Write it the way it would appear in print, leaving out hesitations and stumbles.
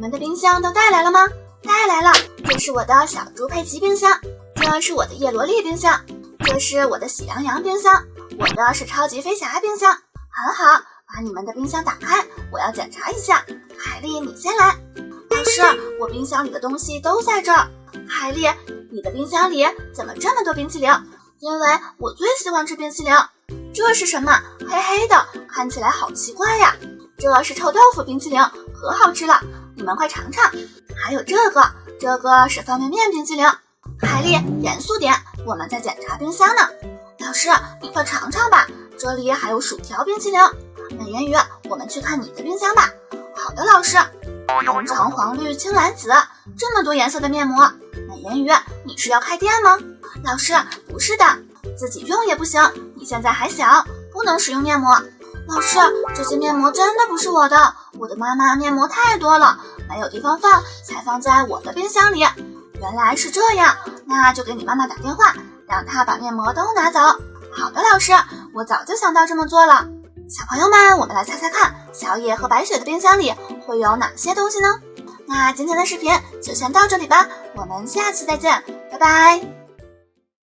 们的冰箱都带来了吗？带来了，这是我的小猪佩奇冰箱，这是我的叶罗丽冰箱，这是我的喜羊羊冰箱，我的是超级飞侠冰箱。很好，把你们的冰箱打开，我要检查一下。海莉，你先来。老师，我冰箱里的东西都在这儿。海莉，你的冰箱里怎么这么多冰淇淋？因为我最喜欢吃冰淇淋。这是什么？黑黑的，看起来好奇怪呀。这是臭豆腐冰淇淋，可好吃了，你们快尝尝。还有这个是方便面冰淇淋。海莉，严肃点，我们在检查冰箱呢。老师，你快尝尝吧，这里还有薯条冰淇淋。美人鱼，我们去看你的冰箱吧。好的，老师。红橙黄绿青蓝紫，这么多颜色的面膜。美人鱼，你是要开店吗？老师，不是的，自己用也不行，你现在还小，不能使用面膜。老师，这些面膜真的不是我的，我的妈妈面膜太多了，没有地方放，才放在我的冰箱里。原来是这样，那就给你妈妈打电话，让她把面膜都拿走。好的，老师，我早就想到这么做了。小朋友们，我们来猜猜看，小野和白雪的冰箱里会有哪些东西呢？那今天的视频就先到这里吧，我们下期再见，拜拜。